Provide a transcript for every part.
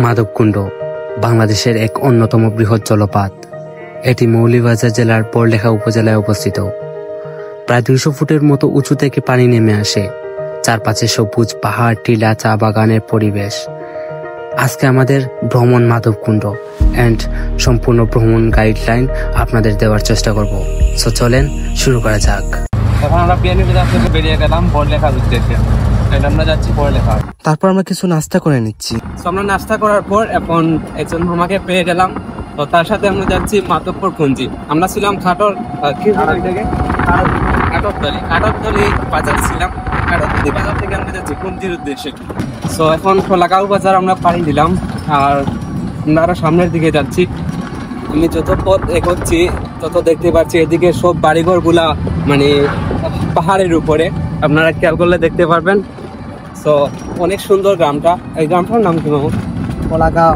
মাধবকুণ্ড বাংলাদেশের এক অন্যতম বৃহৎ জলপাত। এটি মৌলভীবাজার জেলার বড়লেখা উপজেলায় অবস্থিত। প্রায় 200 ফুটের মতো উঁচু থেকে পানি নেমে আসে। চারপাশে সবুজ পাহাড়, টিলা, চা বাগানের পরিবেশ। আজকে আমাদের ভ্রমণ মাধবকুণ্ড এন্ড সম্পূর্ণ ভ্রমণ গাইডলাইন আপনাদের দেওয়ার চেষ্টা করব। সো চলেন শুরু করা যাক। এখন আমরা বিয়ানীবাজার থেকে বেরিয়ে গেলাম বড়লেখার উদ্দেশ্যে। আমরা যাচ্ছি বড়লেখা। তারপর আমরা কিছু নাস্তা করে নিচ্ছি। আমরা নাস্তা করার পর এখন একজন মামাকে পেয়ে গেলাম, তো তার সাথে আমরা যাচ্ছি মাধবপুর কুঞ্জি। আমরা ছিলাম কাটরতলি বাজার ছিলাম। কাটরতলি বাজার থেকে আমরা যাচ্ছি কুঞ্জির উদ্দেশ্যে। সো এখন খোলাগাঁও বাজার আমরা পাড়ি দিলাম আর আমরা আরো সামনের দিকে যাচ্ছি। আমি যত পথ এগোচ্ছি তত দেখতে পাচ্ছি এদিকে সব বাড়িঘর গুলা মানে পাহাড়ের উপরে, আপনারা খেয়াল করলে দেখতে পারবেন। সো অনেক সুন্দর গ্রামটা। এই গ্রামটার নাম কি মামু? খোলাগাঁও।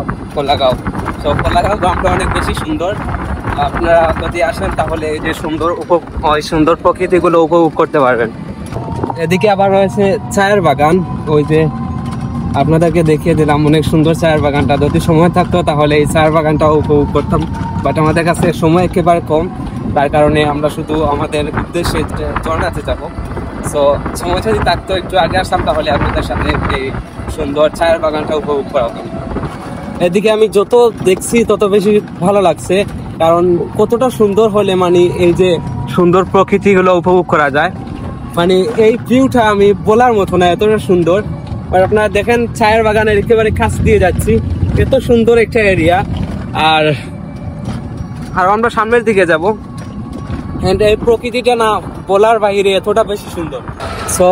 সো খোলাগাঁও গ্রামটা অনেক বেশি সুন্দর। আপনারা যদি আসেন তাহলে এই যে সুন্দর প্রকৃতিগুলো উপভোগ করতে পারবেন। এদিকে আবার রয়েছে চায়ের বাগান। ওই যে আপনাদেরকে দেখিয়ে দিলাম অনেক সুন্দর চায়ের বাগানটা। যদি সময় থাকতো তাহলে এই চায়ের বাগানটাও উপভোগ করতাম, বাট আমাদের কাছে সময় একেবারে কম। তার কারণে আমরা শুধু আমাদের উদ্দেশ্যে ঝর্ণাতে যাবো। সো সময় যদি থাকতো একটু আগে আসতাম তাহলে আপনাদের সাথে এই সুন্দর চায়ের বাগানটা উপভোগ করা হতো। এদিকে আমি যত দেখছি তত বেশি ভালো লাগছে, কারণ কতটা সুন্দর হলে মানে এই যে সুন্দর প্রকৃতিগুলো উপভোগ করা যায়। মানে এই ভিউটা আমি বলার মতো না, এতটা সুন্দর। আর আপনারা দেখেন চায়ের বাগানের একেবারে কাছ দিয়ে যাচ্ছি, এত সুন্দর একটা এরিয়া। আর আমরা সামনের দিকে যাব। এই প্রকৃতিটা না বলার বাইরে এতটা বেশি সুন্দর। সো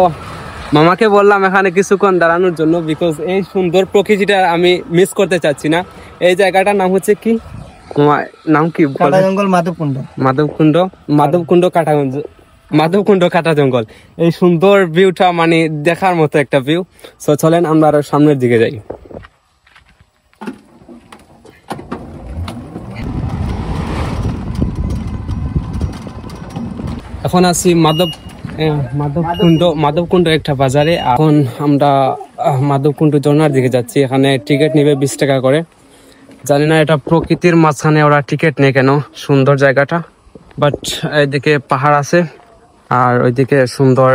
মামাকে বললাম এখানে কিছুক্ষণ দাঁড়ানোর জন্য, বিকজ এই সুন্দর প্রকৃতিটা আমি মিস করতে চাচ্ছি না। এই জায়গাটার নাম হচ্ছে কি, নাম কি? মাধবকুণ্ড কাটা জঙ্গল। এই সুন্দর ভিউটা মানে দেখার মতো একটা ভিউ। সো চলেন আমরা আরো সামনের দিকে যাই। এখন আছি মাধবকুণ্ড একটা বাজারে। এখন আমরা মাধবকুণ্ড ঝর্ণার দিকে যাচ্ছি। এখানে টিকিট নিবে 20 টাকা করে। জানি না এটা প্রকৃতির মাঝখানে ওরা টিকিট নেই কেন, সুন্দর জায়গাটা। বাট এদিকে পাহাড় আছে আর ওইদিকে সুন্দর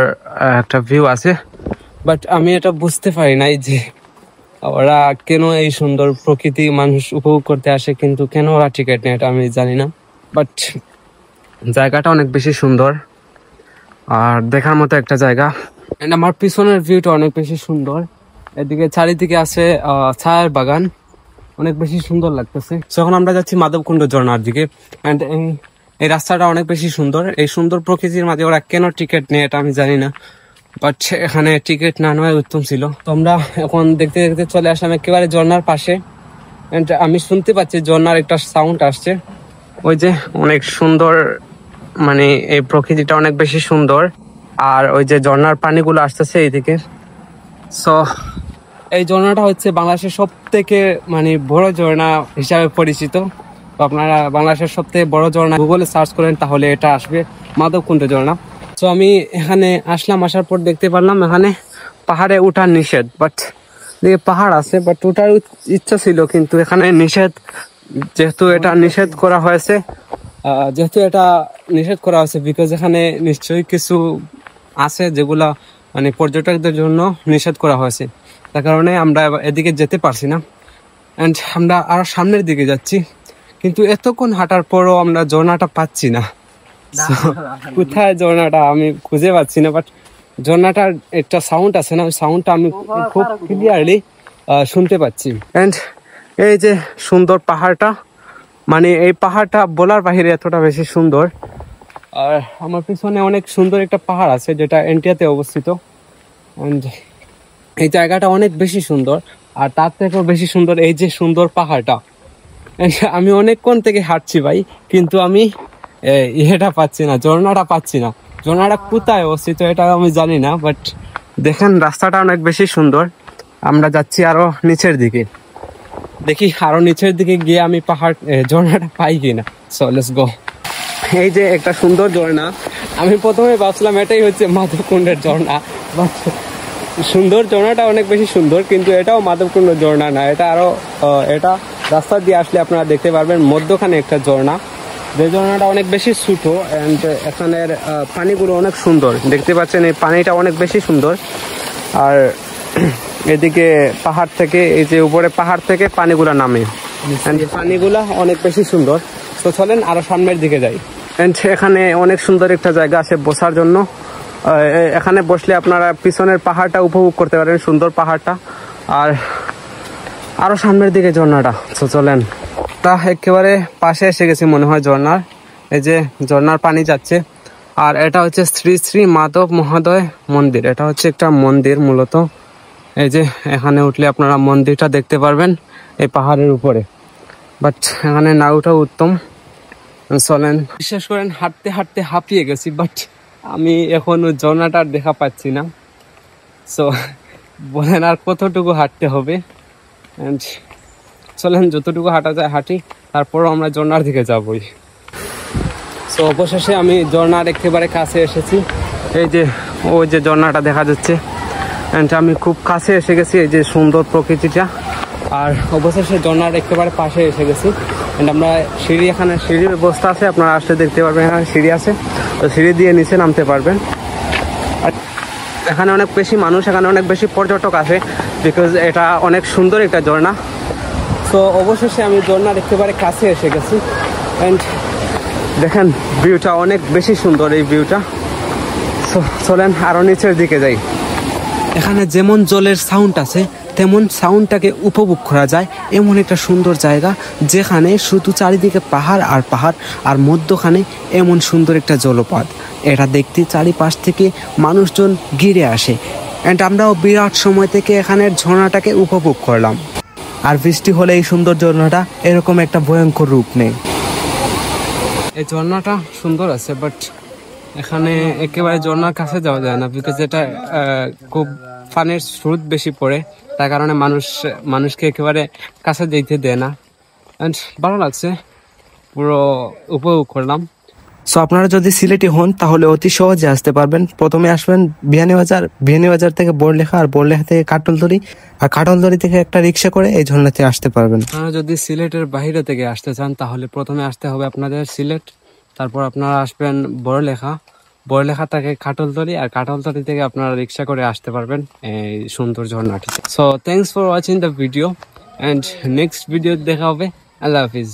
একটা ভিউ আছে। বাট আমি এটা বুঝতে পারি নাই যে ওরা কেন এই সুন্দর প্রকৃতি মানুষ উপভোগ করতে আসে, কিন্তু কেন ওরা টিকিট নেই এটা আমি জানি না। বাট জায়গাটা অনেক বেশি সুন্দর আর দেখার মতো একটা জায়গা। আমার পিছনের ভিউটা অনেক বেশি সুন্দর। এদিকে চারিদিকে আছে চায়ের বাগান, অনেক বেশি সুন্দর লাগতেছে। যখন আমরা যাচ্ছি মাধবকুণ্ড ঝর্ণার দিকে, অ্যান্ড এই রাস্তাটা অনেক বেশি সুন্দর। এই সুন্দর প্রকৃতির মাঝে ওরা কেন টিকিট নেই এটা আমি জানি না, বাট এখানে টিকিট না নেওয়াই উত্তম ছিল। তো আমরা এখন দেখতে দেখতে চলে আসলাম একেবারে ঝর্ণার পাশে। অ্যান্ড আমি শুনতে পাচ্ছি ঝর্ণার একটা সাউন্ড আসছে। ওই যে অনেক সুন্দর, মানে এই প্রকৃতিটা অনেক বেশি সুন্দর। আর ওই যে ঝর্ণার পানিগুলো আসতেছে এইদিকে। সো এই ঝর্ণাটা হচ্ছে বাংলাদেশের সব থেকে মানে বড় ঝর্ণা হিসাবে পরিচিত। তো আপনারা বাংলাদেশের সব থেকে বড় ঝর্ণা গুগলে সার্চ করেন তাহলে এটা আসবে, মাধবকুণ্ড ঝর্ণা। তো আমি এখানে আসলাম, আসার পর দেখতে পারলাম এখানে পাহাড়ে ওঠার নিষেধ। বাট পাহাড় আছে, বাট ওঠার ইচ্ছা ছিল কিন্তু এখানে নিষেধ। যেহেতু এটা নিষেধ করা হয়েছে বিকজ এখানে নিশ্চয়ই কিছু আছে যেগুলা মানে পর্যটকদের জন্য নিষেধ করা হয়েছে। তার কারণে আমরা এদিকে যেতে পারছি না। অ্যান্ড আমরা আরো সামনের দিকে যাচ্ছি, কিন্তু এতক্ষণ হাঁটার পরও আমরা ঝর্ণাটা পাচ্ছি না। কোথায় ঝর্ণাটা আমি খুঁজে পাচ্ছি না। বাট ঝর্ণাটার একটা সাউন্ড আছে না, ওই সাউন্ডটা আমি খুব ক্লিয়ারলি শুনতে পাচ্ছি। অ্যান্ড এই যে সুন্দর পাহাড়টা, মানে এই পাহাড়টা বলার বাহিরে এতটা বেশি সুন্দর। আর আমার পিছনে অনেক সুন্দর একটা পাহাড় আছে যেটা এনটিয়াতে অবস্থিত। অ্যান্ড এই জায়গাটা অনেক বেশি সুন্দর। আর তার থেকেও বেশি সুন্দর এই যে সুন্দর পাহাড়টা। আমি অনেকক্ষণ থেকে হাঁটছি ভাই, কিন্তু আমি এটা পাচ্ছি না, ঝর্ণাটা পাচ্ছি না। ঝর্ণাটা কোথায় অবস্থিত এটা আমি জানি না। বাট দেখেন রাস্তাটা অনেক বেশি সুন্দর। আমরা যাচ্ছি আরো নিচের দিকে, দেখি আরো নিচের দিকে গিয়ে আমি ঝর্ণাটা পাই কিনা। So let's go. এই যে একটা সুন্দর ঝর্ণা। আমি প্রথমে ভাবছিলাম এটাই হচ্ছে মাধবকুণ্ডের ঝর্ণা, বাট সুন্দর, ঝর্ণাটা অনেক বেশি সুন্দর, কিন্তু এটাও মাধবকুণ্ড ঝর্ণা না, এটা আরো এটা রাস্তা দিয়ে আসলে আপনারা দেখতে পারবেন মধ্যখানে একটা ঝর্ণা, যে ঝর্ণাটা অনেক বেশি ছোট। অ্যান্ড এখানের পানিগুলো অনেক সুন্দর, দেখতে পাচ্ছেন এই পানিটা অনেক বেশি সুন্দর। আর এদিকে পাহাড় থেকে, এই যে উপরে পাহাড় থেকে পানিগুলা নামে, পানিগুলা অনেক বেশি সুন্দর। তো চলেন আরো সামনের দিকে যাই। অ্যান্ড এখানে অনেক সুন্দর একটা জায়গা আছে বসার জন্য, এখানে বসলে আপনারা পিছনের পাহাড়টা উপভোগ করতে পারেন, সুন্দর পাহাড়টা। আর আরো সামনের দিকে ঝর্ণাটা, তো চলেন। তা একেবারে পাশে এসে গেছি মনে হয় ঝর্ণার, এই যে ঝর্ণার পানি যাচ্ছে। আর এটা হচ্ছে শ্রী শ্রী মাধব মহোদয় মন্দির, এটা হচ্ছে একটা মন্দির মূলত। এই যে এখানে উঠলে আপনারা মন্দিরটা দেখতে পারবেন এই পাহাড়ের উপরে, বাট এখানে না ওঠাও উত্তম। চলেন, বিশ্বাস করেন হাঁটতে হাঁটতে হাঁপিয়ে গেছি, বাট আমি এখন ওই ঝর্ণাটার দেখা পাচ্ছি না। সো বলেন আর কতটুকু হাঁটতে হবে। অ্যান্ড চলেন যতটুকু হাঁটা যায় হাঁটি, তারপরও আমরা ঝর্ণার দিকে যাবই। সো অবশেষে আমি ঝর্ণার একেবারে কাছে এসেছি, এই যে ওই যে ঝর্ণাটা দেখা যাচ্ছে। অ্যান্ড আমি খুব কাছে এসে গেছি, এই যে সুন্দর প্রকৃতিটা। আর অবশেষে ঝর্ণার একেবারে পাশে এসে গেছি। অ্যান্ড আমরা সিঁড়ি, এখানে সিঁড়ির ব্যবস্থা আছে, আপনারা আসলে দেখতে পারবেন এখানে সিঁড়ি আছে, তো সিঁড়ি দিয়ে নিচে নামতে পারবেন। আর এখানে অনেক বেশি মানুষ, এখানে অনেক বেশি পর্যটক আসে, বিকজ এটা অনেক সুন্দর একটা ঝর্ণা। তো অবশেষে আমি ঝর্ণার একেবারে কাছে এসে গেছি। অ্যান্ড দেখেন ভিউটা অনেক বেশি সুন্দর, এই ভিউটা। সো চলেন আরো নিচের দিকে যাই। এখানে যেমন জলের সাউন্ড আছে তেমন সাউন্ডটাকে উপভোগ করা যায়, এমন একটা সুন্দর জায়গা যেখানে শুধু চারিদিকে পাহাড় আর পাহাড়, আর মধ্যখানে এমন সুন্দর একটা জলপাত। এটা দেখতে চারিপাশ থেকে মানুষজন ঘিরে আসে। অ্যান্ড আমরাও বিরাট সময় থেকে এখানের ঝর্ণাটাকে উপভোগ করলাম। আর বৃষ্টি হলে এই সুন্দর ঝর্ণাটা এরকম একটা ভয়ঙ্কর রূপ নেয়। এই ঝর্ণাটা সুন্দর আছে, বাট এখানে একেবারে ঝর্ণার কাছে যাওয়া যায় না, বিকজ এটা খুব পানির স্রোত বেশি পড়ে, তার কারণে মানুষকে একেবারে কাছে যেতে দেয় না। অ্যান্ড ভালো লাগছে, পুরো উপভোগ করলাম। সো আপনারা যদি সিলেটি হন তাহলে অতি সহজে আসতে পারবেন। প্রথমে আসবেন বিয়ানীবাজার, বিয়ানীবাজার থেকে বড়লেখা, আর বড়লেখা থেকে কাটলতলি, আর কাটলতলি থেকে একটা রিক্সা করে এই ঝর্ণাতে আসতে পারবেন। আপনারা যদি সিলেটের বাইরে থেকে আসতে চান তাহলে প্রথমে আসতে হবে আপনাদের সিলেট, তারপর আপনারা আসবেন বড়লেখা, বড়লেখা থেকে কাটলতলি, আর কাটলতলি থেকে আপনারা রিক্সা করে আসতে পারবেন এই সুন্দর ঝর্ণাটি। So thanks for watching the video, and next video দেখা হবে। আল্লাহ হাফিজ।